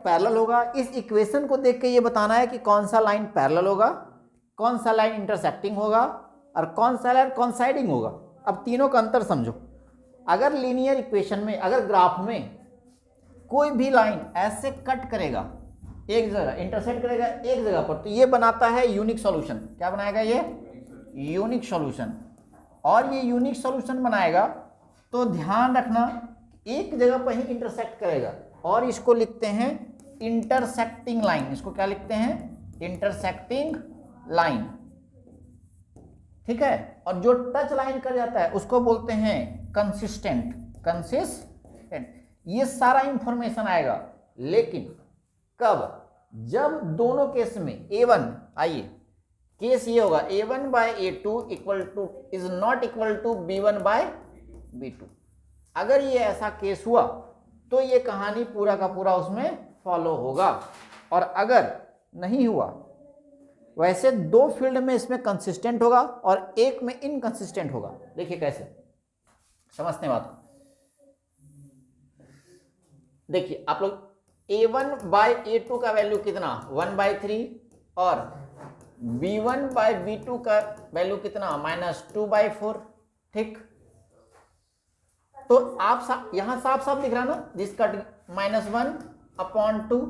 Parallel होगा। इस equation को देख के ये बताना है कि कौन सा लाइन पैरेलल होगा, कौन सा लाइन इंटरसेक्टिंग होगा और कौन सा लाइन कॉन्साइडिंग होगा। अब तीनों का अंतर समझो। अगर लीनियर इक्वेशन में, अगर ग्राफ में कोई भी लाइन ऐसे कट करेगा एक जगह, इंटरसेक्ट करेगा एक जगह पर, तो ये बनाता है यूनिक सॉल्यूशन। क्या बनाएगा ये? Unique solution. और ये यूनिक सॉल्यूशन बनाएगा तो ध्यान रखना एक जगह पर ही इंटरसेक्ट करेगा, और इसको लिखते हैं इंटरसेक्टिंग लाइन। इसको क्या लिखते हैं? Intersecting line. ठीक है। और जो टच लाइन कर जाता है उसको बोलते हैं कंसिस्टेंट। कंसिस्टेंट। ये सारा इंफॉर्मेशन आएगा, लेकिन कब? जब दोनों केस में A1, आइए केस ये होगा A1/A2 equal to is not equal to B1 by B2। अगर ये ऐसा केस हुआ तो ये कहानी पूरा का पूरा उसमें फॉलो होगा। और अगर नहीं हुआ, वैसे दो फील्ड में इसमें कंसिस्टेंट होगा और एक में इनकंसिस्टेंट होगा। देखिए कैसे समझते हैं बात को। देखिए आप लोग A1/A2 का वैल्यू कितना? 1/3 और B1/B2 का वैल्यू कितना? -2/4। ठीक। तो आप यहां साफ साफ दिख रहा ना, दिस कट -1/2।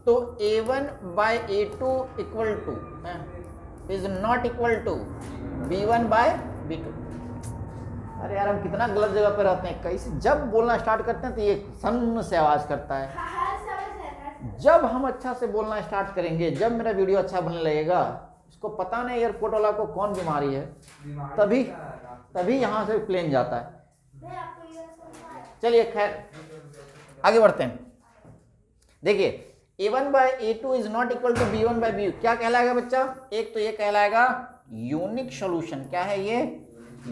तो A1/A2 equal to is not equal to B1/B2। अरे यार हम कितना गलत जगह पे रहते हैं। कैसे जब बोलना स्टार्ट करते हैं तो ये सन्न से आवाज करता है। जब हम अच्छा से बोलना स्टार्ट करेंगे, जब मेरा वीडियो अच्छा बनने लगेगा, इसको पता नहीं एयरपोर्ट वाला को कौन बीमारी है, तभी यहां से प्लेन जाता है। चलिए खैर आगे बढ़ते हैं। देखिए A1/A2 is not equal to B1/B2 क्या कहलाएगा बच्चा? एक तो ये कहलाएगा यूनिक सॉल्यूशन। क्या है ये?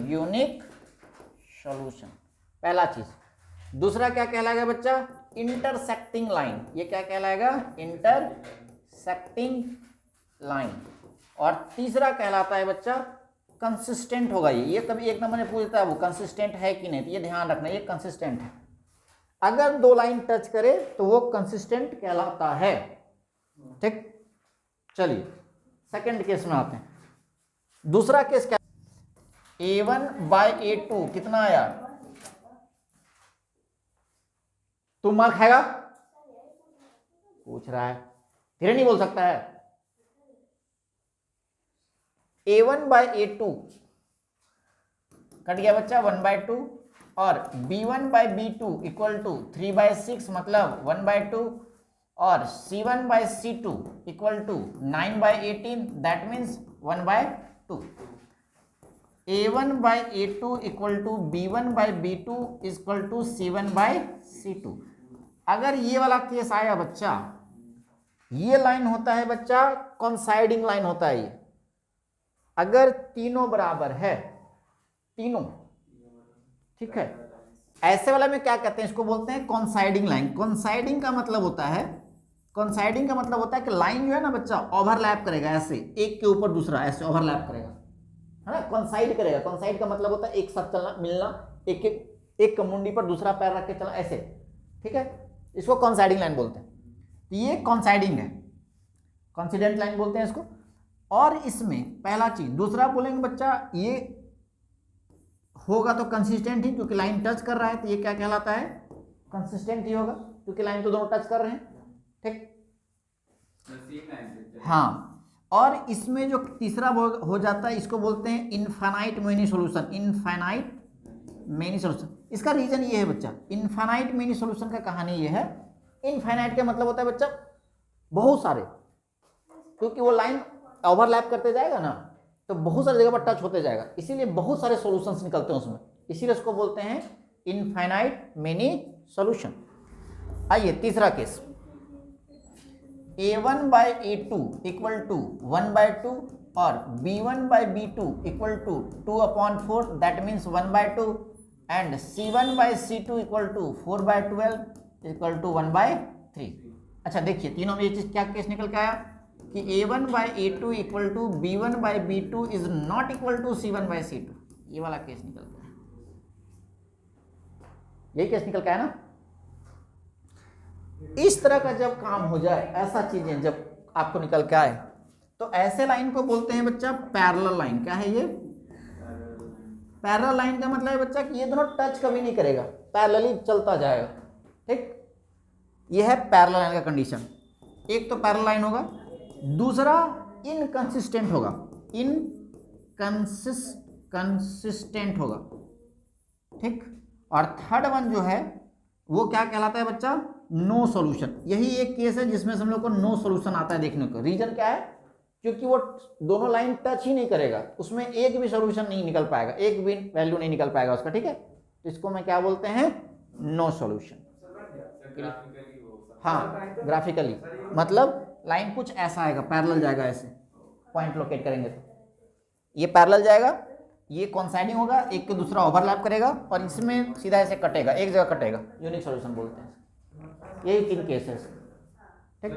यूनिक सॉल्यूशन, पहला चीज। दूसरा क्या कहलाएगा बच्चा? Intersecting line. ये क्या कहलाएगा? Intersecting line. और तीसरा कहलाता है बच्चा कंसिस्टेंट होगा। ये कभी एक नंबर में पूछता है वो कंसिस्टेंट है कि नहीं, तो ये ध्यान रखना ये कंसिस्टेंट है। अगर दो लाइन टच करे तो वो कंसिस्टेंट कहलाता है। ठीक। चलिए सेकंड केस में आते हैं। दूसरा केस क्या? A1/A2 कितना आया? तुम मार खाएगा? पूछ रहा है, धीरे नहीं बोल सकता है। A1/A2 कट गया बच्चा 1/2 और B1/B2 इक्वल टू 3/6 मतलब 1/2 और C1/C2 equal to 9/18 that means 1/2। A1/A2 equal to B1/B2 equal to C1/C2। अगर ये वाला केस आया बच्चा, ये लाइन होता है बच्चा कॉन्साइडिंग लाइन होता है ये। अगर तीनों बराबर है, तीनों, ठीक है, ऐसे वाला में क्या कहते हैं? इसको बोलते हैं कॉन्साइडिंग लाइन। कॉन्साइडिंग का मतलब होता है, कॉन्साइडिंग का मतलब होता है कि लाइन जो है ना बच्चा ओवरलैप करेगा, ऐसे एक के ऊपर दूसरा ऐसे ओवरलैप करेगा, है ना। कॉन्साइड करेगा। कॉन्साइड का मतलब होता है एक साथ चलना, मिलना, एक मुंडी पर दूसरा पैर रख के चलना, ऐसे। ठीक है, इसको कॉन्साइडिंग लाइन बोलते हैं। तो ये कॉन्साइडिंग है, कॉन्सिडेंट लाइन बोलते हैं इसको। और इसमें पहला चीज। दूसरा बोलेंगे बच्चा ये होगा तो कंसिस्टेंट ही, क्योंकि लाइन टच कर रहा है, तो ये क्या कहलाता है? कंसिस्टेंट ही होगा, क्योंकि लाइन तो दोनों टच कर रहे हैं। ठीक। हाँ। और इसमें जो तीसरा हो जाता है, इसको बोलते हैं infinite many solution. Infinite many solution. इसका रीजन ये है बच्चा, इनफाइनाइट मेनी सॉल्यूशन का कहानी ये है। इनफाइनाइट का मतलब होता है बच्चा बहुत सारे, क्योंकि वो लाइन ओवरलैप करते जाएगा ना, तो बहुत सारी जगह पर टच होते जाएगा, इसीलिए बहुत सारे सॉल्यूशंस निकलते हैं उसमें, इसीलिए उसको बोलते हैं इनफाइनाइट मेनी सॉल्यूशन। आइए तीसरा केस। A1/A2 इक्वल टू 1/2 और B1/B2 equal to 2/4 that means 1/2 and C1/C2 equal to 4/12 equal to 1/3। अच्छा देखिए तीनों में ये चीज क्या केस निकल के आया कि A1/A2 equal to B1/B2 is not equal to C1/C2। ये वाला केस निकल गया, यही केस निकल के आया ना। इस तरह का जब काम हो जाए, ऐसा चीजें जब आपको निकल के आए, तो ऐसे लाइन को बोलते हैं बच्चा पैरेलल लाइन। क्या है ये? पैरेलल लाइन का मतलब है बच्चा कि ये दोनों टच कभी नहीं करेगा, पैरेलली चलता जाएगा। ठीक, ये है पैरेलल लाइन का कंडीशन। एक तो पैरेलल लाइन होगा, दूसरा इनकंसिस्टेंट होगा, इनकंसिस्टेंट होगा। ठीक, और थर्ड वन जो है वो क्या कहलाता है बच्चा? No solution. यही एक केस है जिसमें हम लोग को नो सॉल्यूशन आता है देखने को। रीजन क्या है? क्योंकि वो दोनों लाइन टच ही नहीं करेगा, उसमें एक भी सॉल्यूशन नहीं निकल पाएगा, एक भी वैल्यू नहीं निकल पाएगा उसका। ठीक है, तो इसको मैं क्या बोलते हैं? No solution. हाँ, ग्राफिकली मतलब लाइन कुछ ऐसा आएगा, पैरेलल जाएगा, ऐसे पॉइंट लोकेट करेंगे तो ये पैरेलल जाएगा, ये कोइंसाइडिंग होगा, एक के दूसरा ओवरलैप करेगा और इसमें सीधा ऐसे कटेगा, एक जगह कटेगा, यूनिक सॉल्यूशन बोलते हैं। यही तीन केसेस। ठीक।